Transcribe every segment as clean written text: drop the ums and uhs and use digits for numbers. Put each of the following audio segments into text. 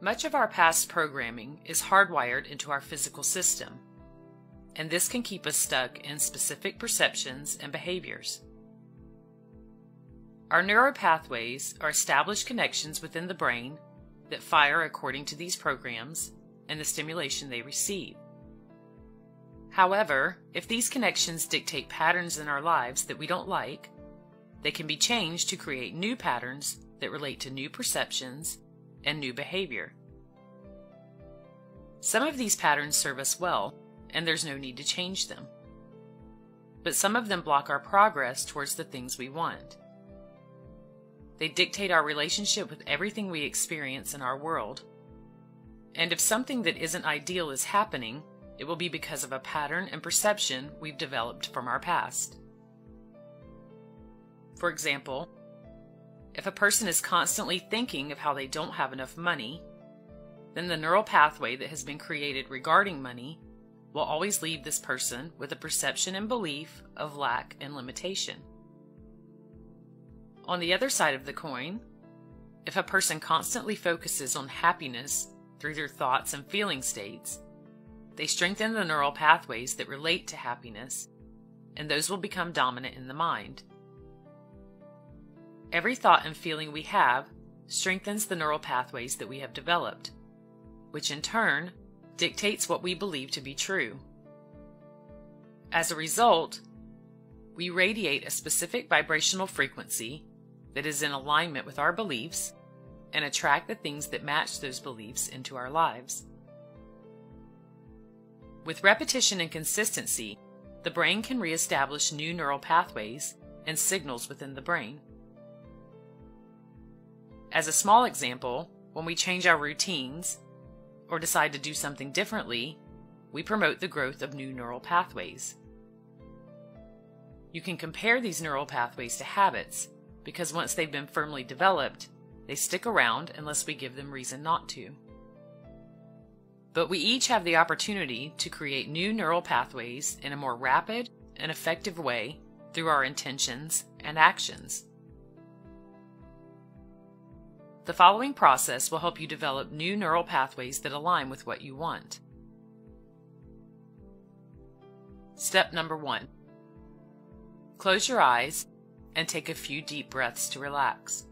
Much of our past programming is hardwired into our physical system, and this can keep us stuck in specific perceptions and behaviors. Our neuropathways are established connections within the brain that fire according to these programs and the stimulation they receive. However, if these connections dictate patterns in our lives that we don't like, they can be changed to create new patterns that relate to new perceptions and new behavior. Some of these patterns serve us well, and there's no need to change them. But some of them block our progress towards the things we want. They dictate our relationship with everything we experience in our world. And if something that isn't ideal is happening, it will be because of a pattern and perception we've developed from our past. For example, if a person is constantly thinking of how they don't have enough money, then the neural pathway that has been created regarding money will always leave this person with a perception and belief of lack and limitation. On the other side of the coin, if a person constantly focuses on happiness through their thoughts and feeling states, they strengthen the neural pathways that relate to happiness, and those will become dominant in the mind. Every thought and feeling we have strengthens the neural pathways that we have developed, which in turn dictates what we believe to be true. As a result, we radiate a specific vibrational frequency that is in alignment with our beliefs and attract the things that match those beliefs into our lives. With repetition and consistency, the brain can reestablish new neural pathways and signals within the brain. As a small example, when we change our routines or decide to do something differently, we promote the growth of new neural pathways. You can compare these neural pathways to habits because once they've been firmly developed, they stick around unless we give them reason not to. But we each have the opportunity to create new neural pathways in a more rapid and effective way through our intentions and actions. The following process will help you develop new neural pathways that align with what you want. Step number 1. Close your eyes and take a few deep breaths to relax.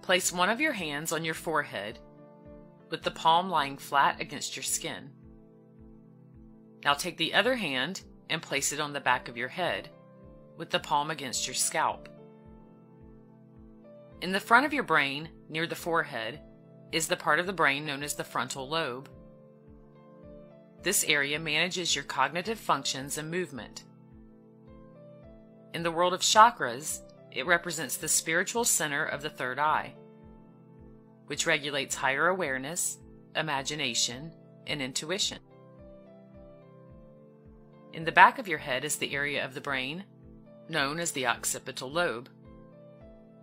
Place one of your hands on your forehead with the palm lying flat against your skin. Now take the other hand and place it on the back of your head with the palm against your scalp. In the front of your brain, near the forehead, is the part of the brain known as the frontal lobe. This area manages your cognitive functions and movement. In the world of chakras, it represents the spiritual center of the third eye, which regulates higher awareness, imagination, and intuition. In the back of your head is the area of the brain known as the occipital lobe,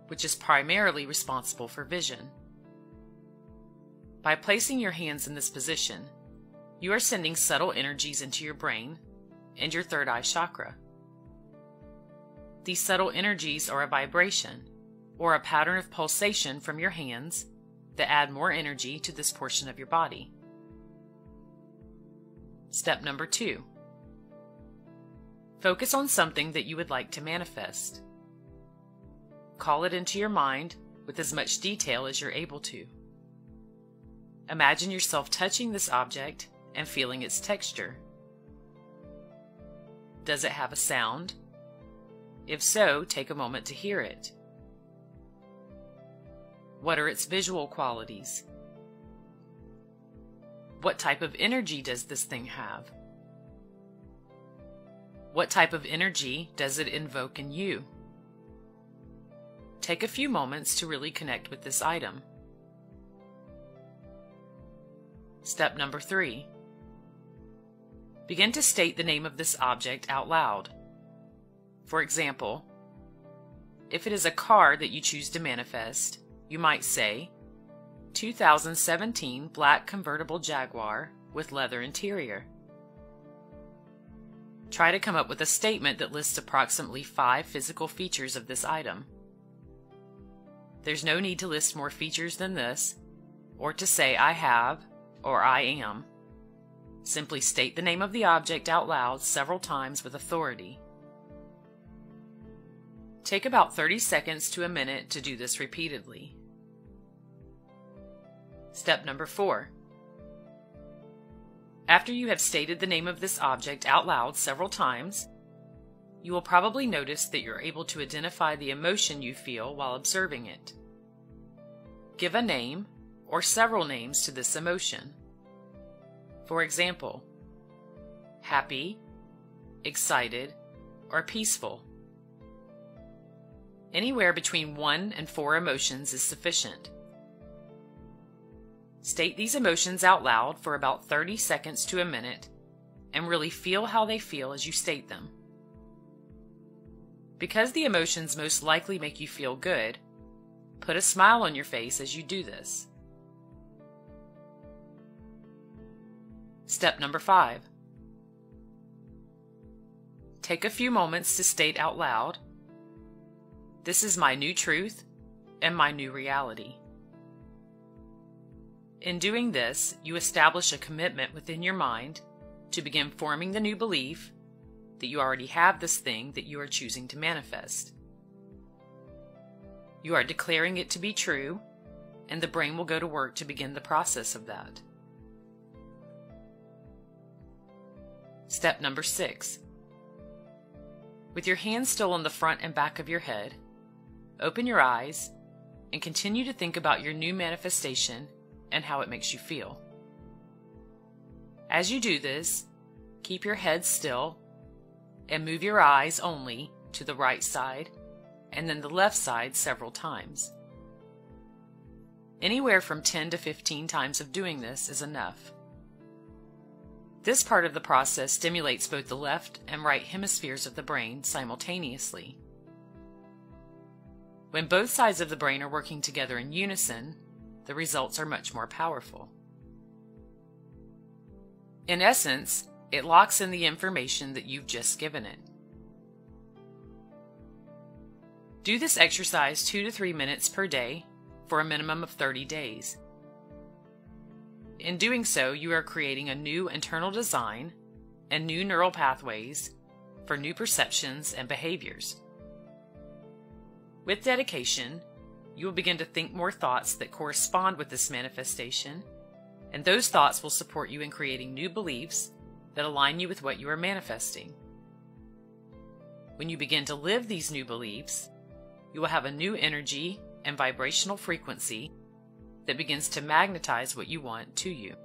which is primarily responsible for vision. By placing your hands in this position, you are sending subtle energies into your brain and your third eye chakra. These subtle energies are a vibration, or a pattern of pulsation from your hands that add more energy to this portion of your body. Step number 2. Focus on something that you would like to manifest. Call it into your mind with as much detail as you're able to. Imagine yourself touching this object and feeling its texture. Does it have a sound? If so, take a moment to hear it. What are its visual qualities? What type of energy does this thing have? What type of energy does it invoke in you? Take a few moments to really connect with this item. Step number 3. Begin to state the name of this object out loud. For example, if it is a car that you choose to manifest, you might say, 2017 black convertible Jaguar with leather interior. Try to come up with a statement that lists approximately 5 physical features of this item. There's no need to list more features than this, or to say I have or I am. Simply state the name of the object out loud several times with authority. Take about 30 seconds to a minute to do this repeatedly. Step number 4. After you have stated the name of this object out loud several times, you will probably notice that you're able to identify the emotion you feel while observing it. Give a name or several names to this emotion. For example, happy, excited, or peaceful. Anywhere between 1 and 4 emotions is sufficient. State these emotions out loud for about 30 seconds to a minute and really feel how they feel as you state them. Because the emotions most likely make you feel good, put a smile on your face as you do this. Step number 5. Take a few moments to state out loud, "This is my new truth and my new reality." In doing this, you establish a commitment within your mind to begin forming the new belief that you already have this thing that you are choosing to manifest. You are declaring it to be true, and the brain will go to work to begin the process of that. Step number 6. With your hands still on the front and back of your head, open your eyes and continue to think about your new manifestation and how it makes you feel. As you do this, keep your head still and move your eyes only to the right side and then the left side several times. Anywhere from 10 to 15 times of doing this is enough. This part of the process stimulates both the left and right hemispheres of the brain simultaneously. When both sides of the brain are working together in unison, the results are much more powerful. In essence, it locks in the information that you've just given it. Do this exercise 2 to 3 minutes per day for a minimum of 30 days. In doing so, you are creating a new internal design and new neural pathways for new perceptions and behaviors. With dedication, you will begin to think more thoughts that correspond with this manifestation, and those thoughts will support you in creating new beliefs that align you with what you are manifesting. When you begin to live these new beliefs, you will have a new energy and vibrational frequency that begins to magnetize what you want to you.